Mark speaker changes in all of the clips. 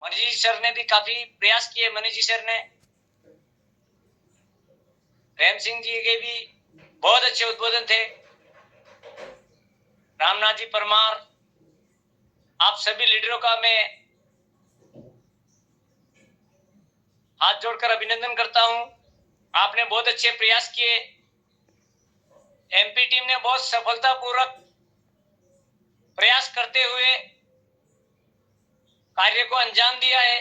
Speaker 1: Manish ji sir ने भी काफी प्रयास किए। मनीष जी सर ने, प्रेम सिंह जी के भी बहुत अच्छे उद्बोधन थे। रामनाथ जी परमार, आप सभी लीडरों का मैं हाथ जोड़कर अभिनंदन करता हूं। आपने बहुत अच्छे प्रयास किए। एमपी टीम ने बहुत सफलतापूर्वक प्रयास करते हुए कार्य को अंजाम दिया है।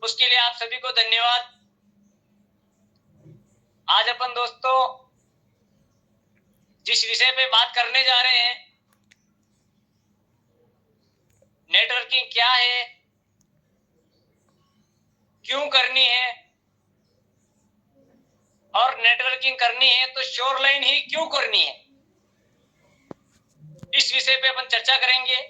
Speaker 1: उसके लिए आप सभी को धन्यवाद। आज अपन दोस्तों जिस विषय पे बात करने जा रहे हैं, नेटवर्किंग क्या है, क्यों करनी है, और नेटवर्किंग करनी है तो शोरलाइन ही क्यों करनी है, इस विषय पे अपन चर्चा करेंगे।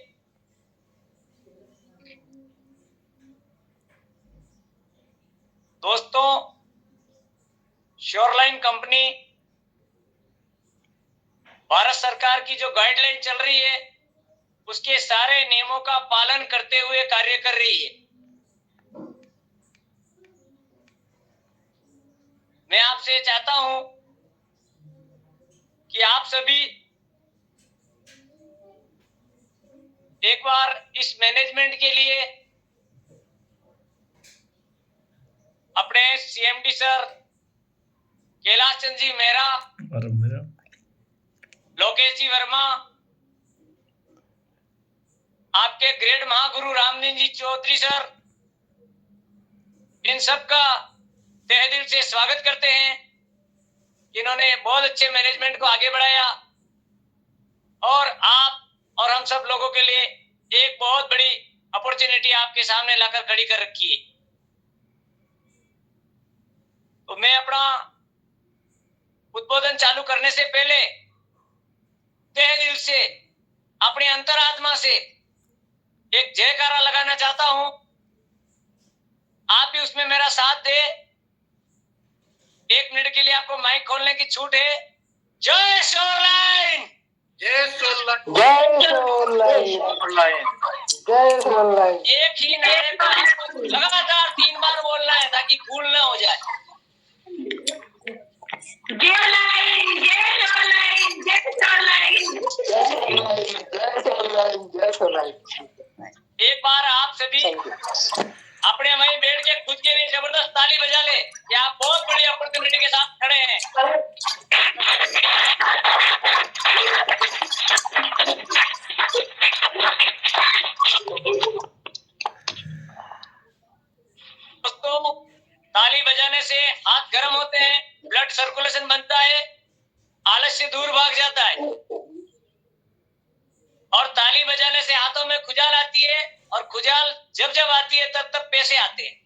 Speaker 1: दोस्तों, शोरलाइन कंपनी भारत सरकार की जो गाइडलाइन चल रही है उसके सारे नियमों का पालन करते हुए कार्य कर रही है। मैं आपसे चाहता हूं कि आप सभी एक बार इस मैनेजमेंट के लिए अपने सीएमडी सर कैलाश चंद जी मेहरा, लोकेश जी वर्मा, आपके ग्रेड महागुरु रामदीन जी चौधरी सर, इन सब का तहे दिल से स्वागत करते हैं। इन्होंने बहुत अच्छे मैनेजमेंट को आगे बढ़ाया और आप और हम सब लोगों के लिए एक बहुत बड़ी अपॉर्चुनिटी आपके सामने लाकर खड़ी कर रखी है। तो मैं अपना उद्बोधन चालू करने से पहले तहे दिल से, अपनी अंतरात्मा से एक जयकारा लगाना चाहता हूं। आप भी उसमें मेरा साथ दे। 1 मिनट के लिए आपको माइक खोलने की छूट है। जय शोरलाइन,
Speaker 2: जय शोरलाइन,
Speaker 3: जय शोरलाइन, जय शोरलाइन।
Speaker 1: एक ही नारे को आपको लगातार 3 बार बोलना है ताकि भूल ना हो जाए।
Speaker 3: जय शोरलाइन, जय शोरलाइन, जय शोरलाइन, जय शोरलाइन, जय शोरलाइन।
Speaker 1: एक बार आप सभी अपने वहीं बैठ के खुद के लिए जबरदस्त ताली बजा ले कि आप बहुत बड़ी अपॉर्चुनिटी के साथ खड़े हैं। दोस्तों, ताली बजाने से हाथ गर्म होते हैं, ब्लड सर्कुलेशन बनता है, आलस्य दूर भाग जाता है और ताली बजाने से हाथों में खुजाल आती है और खुजाल जब जब आती है तब तब पैसे आते हैं।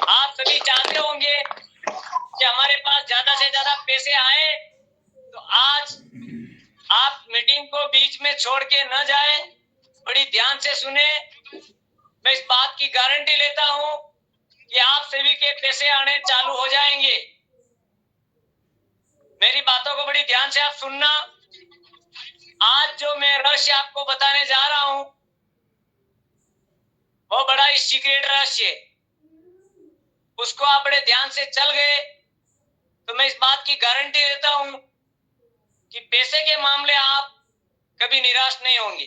Speaker 1: आप सभी चाहते होंगे कि हमारे पास ज्यादा से ज्यादा पैसे आए, तो आज आप मीटिंग को बीच में छोड़ के न जाए, बड़ी ध्यान से सुने। मैं इस बात की गारंटी लेता हूं कि आप सभी के पैसे आने चालू हो जाएंगे। मेरी बातों को बड़ी ध्यान से आप सुनना। आज जो मैं रहस्य आपको बताने जा रहा हूं वो बड़ा ही सीक्रेट रहस्य है। उसको आप बड़े ध्यान से चल गए तो मैं इस बात की गारंटी देता हूं कि पैसे के मामले आप कभी निराश नहीं होंगे।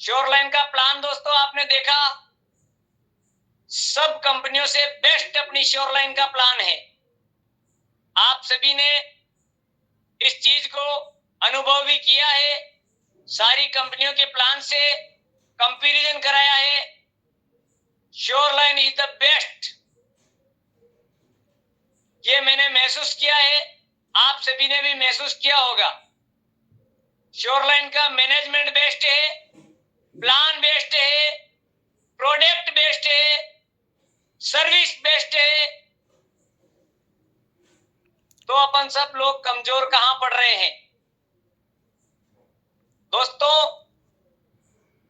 Speaker 1: शोरलाइन का प्लान दोस्तों आपने देखा, सब कंपनियों से बेस्ट अपनी शोरलाइन का प्लान है। आप सभी ने इस चीज को अनुभव भी किया है, सारी कंपनियों के प्लान से कंपैरिजन कराया है। शोरलाइन इज द बेस्ट, ये मैंने महसूस किया है, आप सभी ने भी महसूस किया होगा। शोरलाइन का मैनेजमेंट बेस्ट है, प्लान बेस्ट है, प्रोडक्ट बेस्ट है, सर्विस बेस्ट है। तो अपन सब लोग कमजोर कहां पड़ रहे हैं दोस्तों?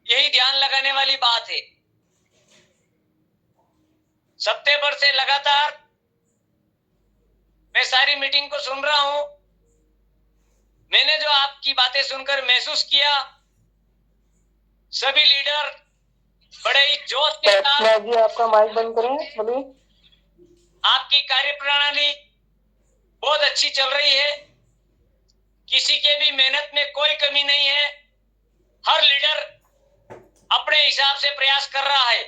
Speaker 1: यही ध्यान लगाने वाली बात है। सितंबर से लगातार मैं सारी मीटिंग को सुन रहा हूं। मैंने जो आपकी बातें सुनकर महसूस किया सभी लीडर बड़े ही जोश के साथ
Speaker 3: जी आपका माइक बंद करें बोलिए।
Speaker 1: आपकी कार्य प्रणाली बहुत अच्छी चल रही है, किसी के भी मेहनत में कोई कमी नहीं है, हर लीडर अपने हिसाब से प्रयास कर रहा है।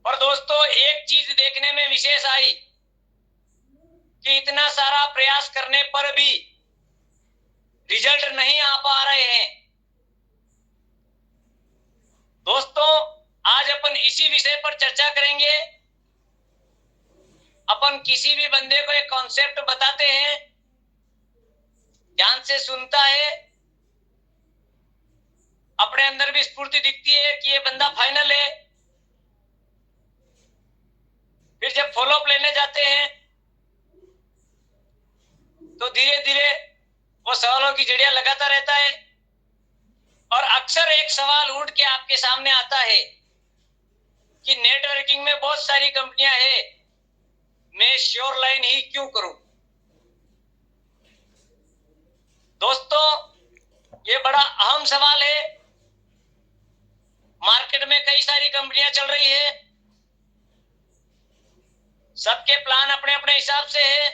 Speaker 1: और दोस्तों एक चीज देखने में विशेष आई कि इतना सारा प्रयास करने पर भी रिजल्ट नहीं आ पा रहे हैं। दोस्तों आज अपन इसी विषय पर चर्चा करेंगे। अपन किसी भी बंदे को एक कॉन्सेप्ट बताते हैं, ध्यान से सुनता है, अपने अंदर भी स्फूर्ति दिखती है कि ये बंदा फाइनल है। फिर जब फॉलोअप लेने जाते हैं तो धीरे धीरे वो सवालों की जड़ियां लगाता रहता है और अक्सर एक सवाल उठ के आपके सामने आता है कि नेटवर्किंग में बहुत सारी कंपनियां हैं, मैं श्योर लाइन ही क्यों करूं। दोस्तों ये बड़ा अहम सवाल है। मार्केट में कई सारी कंपनियां चल रही है, सबके प्लान अपने अपने हिसाब से है।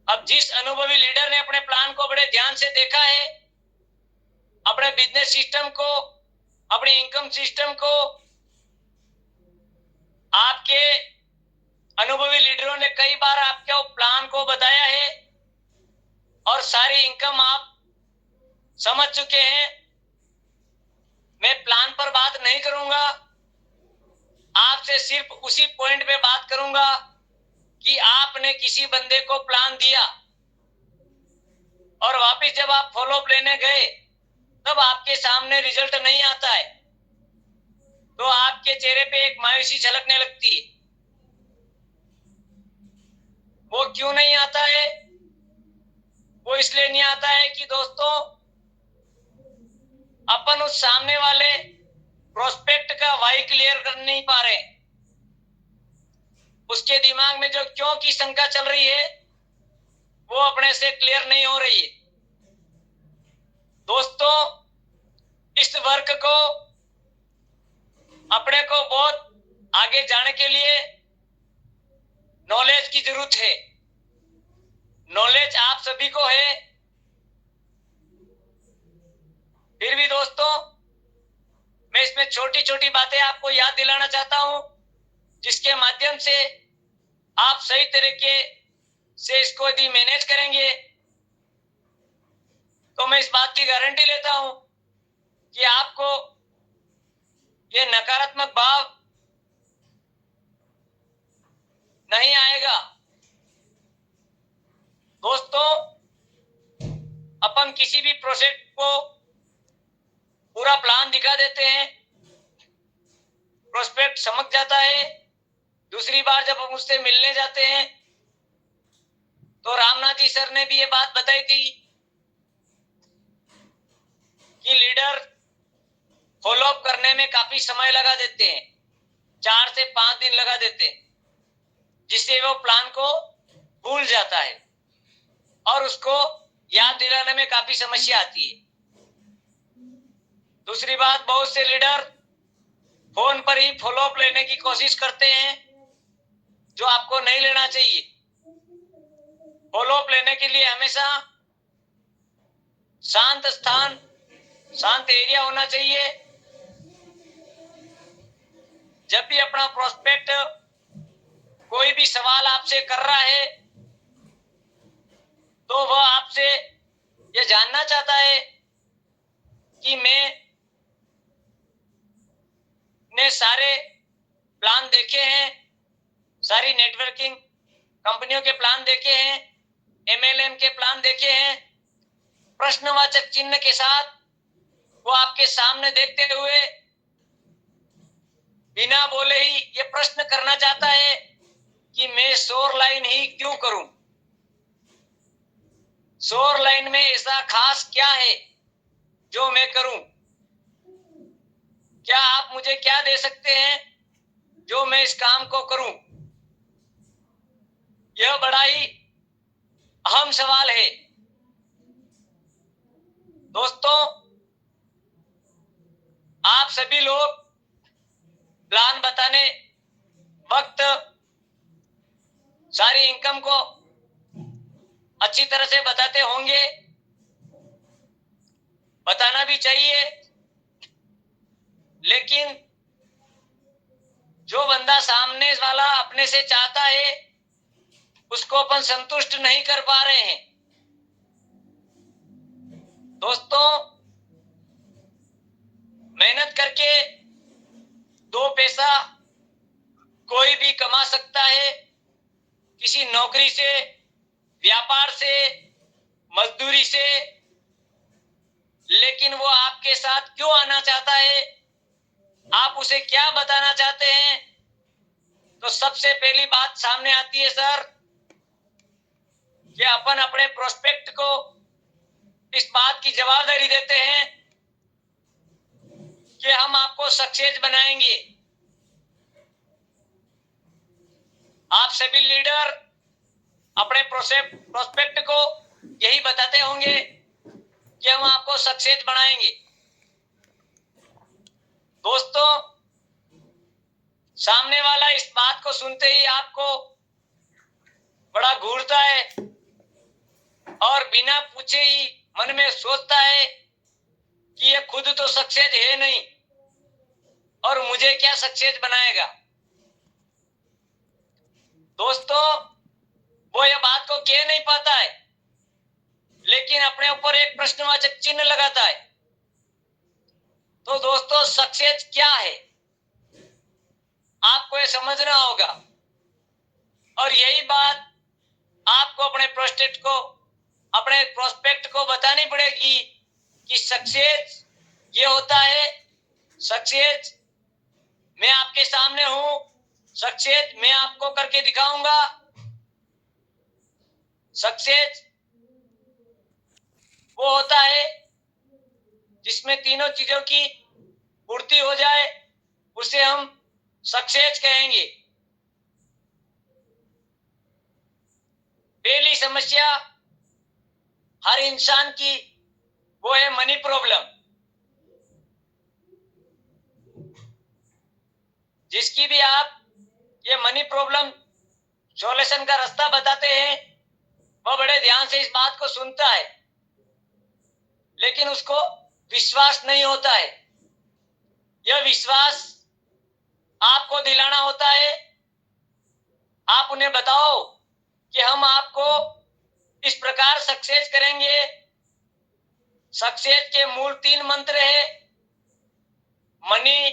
Speaker 1: अब जिस अनुभवी लीडर ने अपने प्लान को बड़े ध्यान से देखा है, अपने बिजनेस सिस्टम को, अपने इनकम सिस्टम को, आपके अनुभवी लीडरों ने कई बार आपके प्लान को बताया है और सारी इनकम आप समझ चुके हैं। मैं प्लान पर बात नहीं करूंगा, आपसे सिर्फ उसी पॉइंट पे बात करूंगा कि आपने किसी बंदे को प्लान दिया और वापस जब आप फॉलोअप लेने गए तब आपके सामने रिजल्ट नहीं आता है तो आपके चेहरे पे एक मायूसी झलकने लगती है। वो क्यों नहीं आता है? वो इसलिए नहीं आता है कि दोस्तों अपन उस सामने वाले प्रोस्पेक्ट का वाई क्लियर कर नहीं पा रहे। उसके दिमाग में जो क्यों की शंका चल रही है वो अपने से क्लियर नहीं हो रही है। दोस्तों इस वर्क को अपने को बहुत आगे जाने के लिए नॉलेज की जरूरत है। नॉलेज आप सभी को है, फिर भी दोस्तों मैं इसमें छोटी छोटी बातें आपको याद दिलाना चाहता हूं जिसके माध्यम से आप सही तरीके से इसको यदि मैनेज करेंगे तो मैं इस बात की गारंटी लेता हूं कि आपको ये नकारात्मक भाव नहीं आएगा। दोस्तों अपन किसी भी प्रोजेक्ट को पूरा प्लान दिखा देते हैं, प्रोस्पेक्ट समझ जाता है। दूसरी बार जब हम उससे मिलने जाते हैं तो रामनाथ जी सर ने भी ये बात बताई थी कि लीडर फॉलोअप करने में काफी समय लगा देते हैं, 4 से 5 दिन लगा देते हैं, जिससे वो प्लान को भूल जाता है और उसको याद दिलाने में काफी समस्या आती है। दूसरी बात, बहुत से लीडर फोन पर ही फॉलोअप लेने की कोशिश करते हैं जो आपको नहीं लेना चाहिए। फॉलोअप लेने के लिए हमेशा शांत स्थान, शांत एरिया होना चाहिए। जब भी अपना प्रोस्पेक्ट कोई भी सवाल आपसे कर रहा है तो वह आपसे यह जानना चाहता है कि मैंने सारे प्लान देखे हैं, सारी नेटवर्किंग कंपनियों के प्लान देखे हैं, एमएलएम के प्लान देखे हैं। प्रश्नवाचक चिन्ह के साथ वो आपके सामने देखते हुए बिना बोले ही ये प्रश्न करना चाहता है कि मैं शोर लाइन ही क्यों करूं। शोर लाइन में ऐसा खास क्या है जो मैं करूं? क्या आप मुझे क्या दे सकते हैं जो मैं इस काम को करूं? यह बड़ा ही अहम सवाल है। दोस्तों, आप सभी लोग प्लान बताने वक्त सारी इनकम को अच्छी तरह से बताते होंगे, बताना भी चाहिए। लेकिन जो बंदा सामने वाला अपने से चाहता है उसको अपन संतुष्ट नहीं कर पा रहे हैं। दोस्तों, मेहनत करके दो पैसा कोई भी कमा सकता है, किसी नौकरी से, व्यापार से, मजदूरी से। लेकिन वो आपके साथ क्यों आना चाहता है, आप उसे क्या बताना चाहते हैं? तो सबसे पहली बात सामने आती है सर कि अपन अपने प्रोस्पेक्ट को इस बात की जवाबदारी देते हैं कि हम आपको सक्सेस बनाएंगे। आप सभी लीडर अपने प्रोस्पेक्ट को यही बताते होंगे कि हम आपको सक्सेस बनाएंगे। दोस्तों, सामने वाला इस बात को सुनते ही आपको बड़ा घूरता है और बिना पूछे ही मन में सोचता है कि ये खुद तो सक्सेस है नहीं और मुझे क्या सक्सेस बनाएगा। दोस्तों, वो ये बात को कह नहीं पाता है, लेकिन अपने ऊपर एक प्रश्नवाचक चिन्ह लगाता है। तो दोस्तों, सक्सेस क्या है आपको ये समझना होगा, और यही बात आपको अपने प्रोस्पेक्ट को बतानी पड़ेगी कि सक्सेस ये होता है। सक्सेस मैं आपके सामने हूं, सक्सेस मैं आपको करके दिखाऊंगा। सक्सेस वो होता है जिसमें तीनों चीजों की पूर्ति हो जाए, उसे हम सक्सेस कहेंगे। पहली समस्या हर इंसान की वो है मनी प्रॉब्लम। जिसकी भी आप ये मनी प्रॉब्लम सॉल्यूशन का रास्ता बताते हैं, वो बड़े ध्यान से इस बात को सुनता है, लेकिन उसको विश्वास नहीं होता है। यह विश्वास आपको दिलाना होता है। आप उन्हें बताओ कि हम आपको इस प्रकार सक्सेस करेंगे। सक्सेस के मूल 3 मंत्र है: मनी,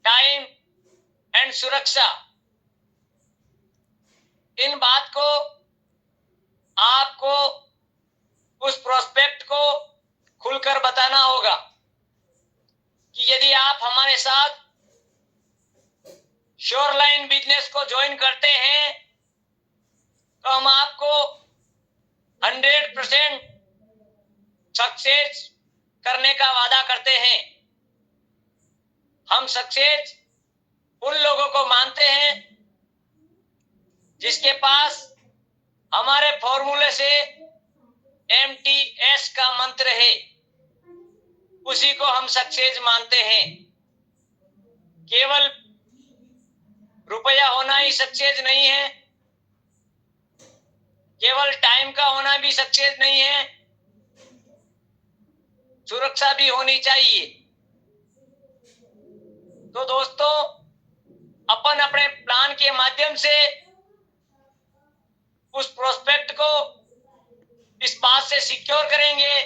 Speaker 1: टाइम एंड सुरक्षा। इन बात को आपको उस प्रोस्पेक्ट को खुलकर बताना होगा कि यदि आप हमारे साथ शोरलाइन बिजनेस को ज्वाइन करते हैं तो हम आपको 100% सक्सेस करने का वादा करते हैं। हम सक्सेस उन लोगों को मानते हैं जिसके पास हमारे फॉर्मूले से MTS का मंत्र है, उसी को हम सक्सेस मानते हैं। केवल रुपया होना ही सक्सेस नहीं है, केवल टाइम का होना भी सक्सेस नहीं है, सुरक्षा भी होनी चाहिए। तो दोस्तों, अपन अपने प्लान के माध्यम से उस प्रोस्पेक्ट को इस बात से सिक्योर करेंगे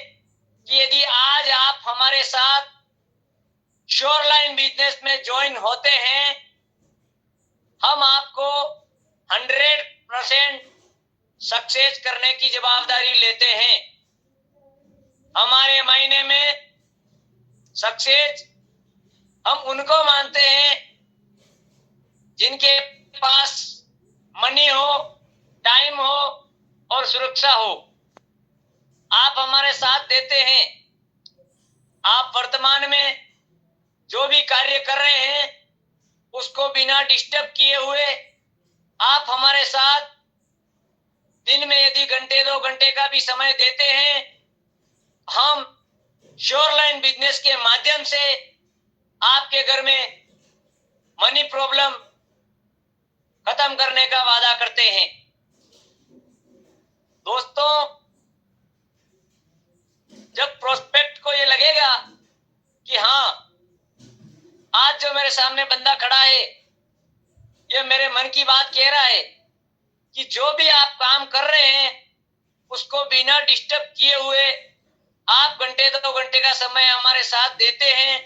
Speaker 1: कि यदि आज आप हमारे साथ शोरलाइन बिजनेस में ज्वाइन होते हैं, हम आपको 100% सक्सेस करने की जवाबदारी लेते हैं। हमारे मायने में सक्सेस हम उनको मानते हैं जिनके पास मनी हो, टाइम हो और सुरक्षा हो। आप हमारे साथ देते हैं। आप वर्तमान में जो भी कार्य कर रहे हैं उसको बिना डिस्टर्ब किए हुए आप हमारे साथ दिन में यदि घंटे 2 घंटे का भी समय देते हैं, हम श्योरलाइन बिजनेस के माध्यम से आपके घर में मनी प्रॉब्लम खत्म करने का वादा करते हैं। दोस्तों, जब प्रोस्पेक्ट को ये लगेगा कि हाँ, आज जो मेरे सामने बंदा खड़ा है ये मेरे मन की बात कह रहा है कि जो भी आप काम कर रहे हैं उसको बिना डिस्टर्ब किए हुए आप घंटे 2 घंटे का समय हमारे साथ देते हैं,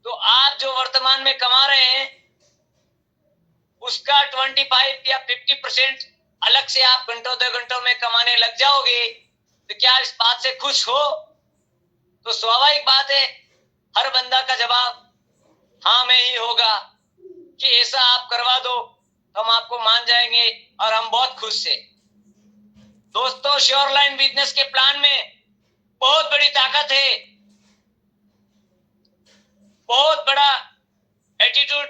Speaker 1: तो आप जो वर्तमान में कमा रहे हैं उसका 25 या 50% अलग से आप घंटों 2 घंटों में कमाने लग जाओगे। तो क्या इस बात से खुश हो? तो स्वाभाविक बात है, हर बंदा का जवाब हाँ में ही होगा कि ऐसा आप करवा दो, हम आपको मान जाएंगे और हम बहुत खुश हैं। दोस्तों, श्योरलाइन बिजनेस के प्लान में बहुत बड़ी ताकत है, बहुत बड़ा एटीट्यूड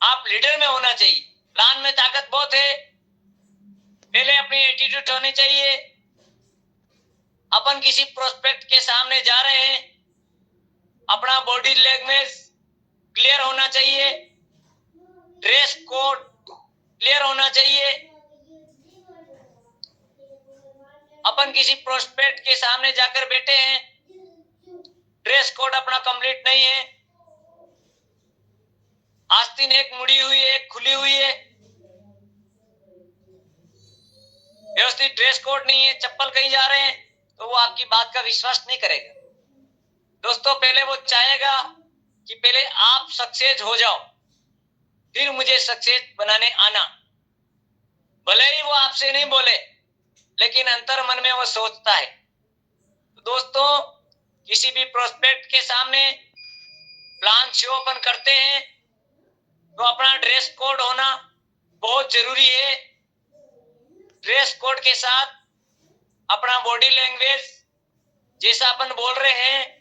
Speaker 1: आप लीडर में होना चाहिए। प्लान में ताकत बहुत है, पहले अपनी एटीट्यूड होनी चाहिए। अपन किसी प्रोस्पेक्ट के सामने जा रहे हैं, अपना बॉडी लैंग्वेज क्लियर होना चाहिए, ड्रेस कोड क्लियर होना चाहिए। अपन किसी प्रोस्पेक्ट के सामने जाकर बैठे हैं, ड्रेस कोड अपना कंप्लीट नहीं है, आस्तीन एक मुड़ी हुई है, एक खुली हुई है, व्यवस्थित ड्रेस कोड नहीं है, चप्पल कहीं जा रहे हैं, तो वो आपकी बात का विश्वास नहीं करेगा। दोस्तों, पहले वो चाहेगा कि पहले आप सक्सेस हो जाओ, फिर मुझे सक्सेस बनाने आना। भले ही वो आपसे नहीं बोले, लेकिन अंतर मन में वो सोचता है। तो दोस्तों, किसी भी प्रोस्पेक्ट के सामने प्लान शो अपन करते हैं तो अपना ड्रेस कोड होना बहुत जरूरी है। ड्रेस कोड के साथ अपना बॉडी लैंग्वेज, जैसा अपन बोल रहे हैं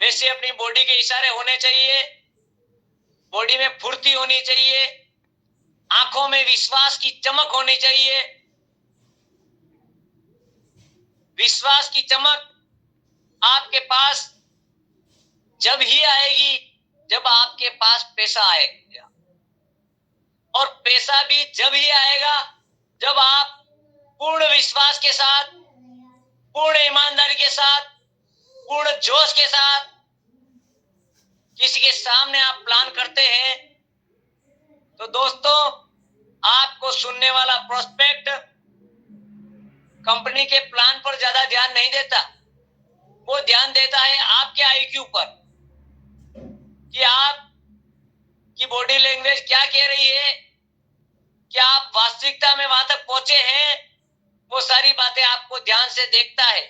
Speaker 1: वैसे अपनी बॉडी के इशारे होने चाहिए, बॉडी में फुर्ती होनी चाहिए, आंखों में विश्वास की चमक होनी चाहिए। विश्वास की चमक आपके पास जब ही आएगी जब आपके पास पैसा आएगा, और पैसा भी जब ही आएगा जब आप पूर्ण विश्वास के साथ, पूर्ण ईमानदारी के साथ, पूर्ण जोश के साथ किसी के सामने आप प्लान करते हैं। तो दोस्तों, आपको सुनने वाला प्रोस्पेक्ट कंपनी के प्लान पर ज्यादा ध्यान नहीं देता, वो ध्यान देता है आपके आईक्यू पर कि आप की बॉडी लैंग्वेज क्या कह रही है, क्या आप वास्तविकता में वहां तक पहुंचे हैं। वो सारी बातें आपको ध्यान से देखता है।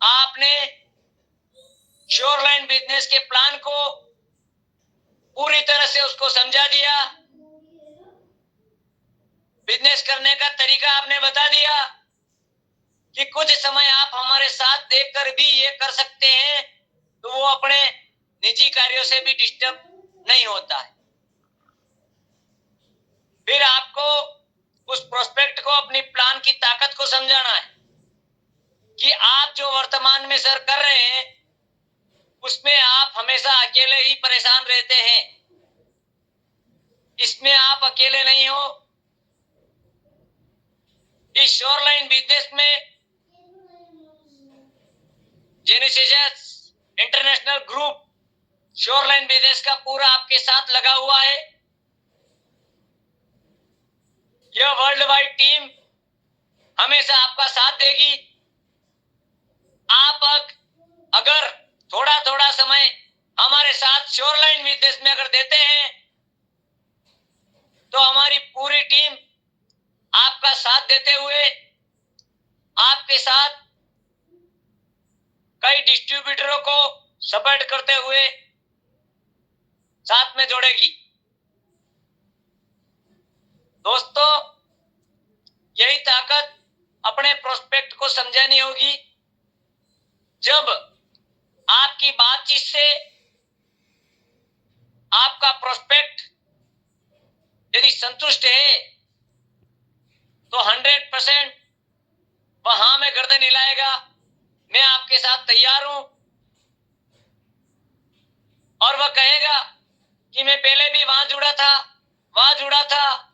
Speaker 1: आपने श्योरलाइन बिजनेस के प्लान को पूरी तरह से उसको समझा दिया, बिजनेस करने का तरीका आपने बता दिया कि कुछ समय आप हमारे साथ देखकर भी ये कर सकते हैं, तो वो अपने निजी कार्यों से भी डिस्टर्ब नहीं होता है। फिर आपको उस प्रोस्पेक्ट को अपनी प्लान की ताकत को समझाना है कि आप जो वर्तमान में सर कर रहे हैं उसमें आप हमेशा अकेले ही परेशान रहते हैं, इसमें आप अकेले नहीं हो। इस श्योरलाइन बिजनेस में जेनेसिस इंटरनेशनल ग्रुप श्योरलाइन बिजनेस का पूरा आपके साथ लगा हुआ है। यह वर्ल्ड वाइड टीम हमेशा आपका साथ देगी। आप अगर थोड़ा थोड़ा समय हमारे साथ श्योरलाइन बिजनेस में अगर देते हैं तो हमारी पूरी टीम आपका साथ देते हुए आपके साथ कई डिस्ट्रीब्यूटरों को सपोर्ट करते हुए साथ में जोड़ेगी। दोस्तों, यही ताकत अपने प्रोस्पेक्ट को समझानी होगी। जब आपकी बातचीत से आपका प्रोस्पेक्ट यदि संतुष्ट है तो 100% वह हाँ में गर्दन हिलाएगा, मैं आपके साथ तैयार हूं। और वह कहेगा कि मैं पहले भी वहां जुड़ा था, वहां जुड़ा था।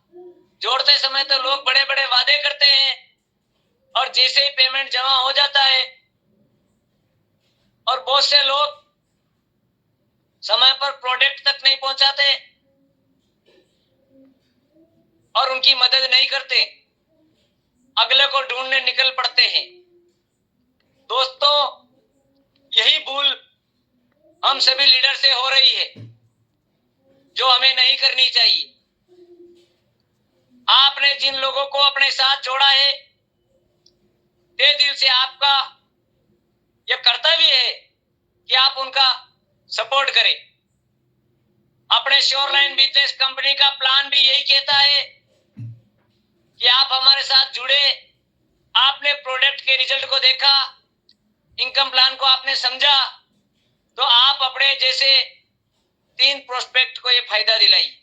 Speaker 1: जोड़ते समय तो लोग बड़े बड़े वादे करते हैं और जैसे ही पेमेंट जमा हो जाता है और बहुत से लोग समय पर प्रोडक्ट तक नहीं पहुंचाते और उनकी मदद नहीं करते, अगले को ढूंढने निकल पड़ते हैं। दोस्तों, यही भूल हम सभी लीडर से हो रही है, जो हमें नहीं करनी चाहिए। आपने जिन लोगों को अपने साथ जोड़ा है, तहे दिल से आपका यह कर्तव्य है कि आप उनका सपोर्ट करें। अपने श्योरलाइन बिजनेस कंपनी का प्लान भी यही कहता है कि आप हमारे साथ जुड़े, आपने प्रोडक्ट के रिजल्ट को देखा, इनकम प्लान को आपने समझा, तो आप अपने जैसे 3 प्रोस्पेक्ट को ये फायदा दिलाइए।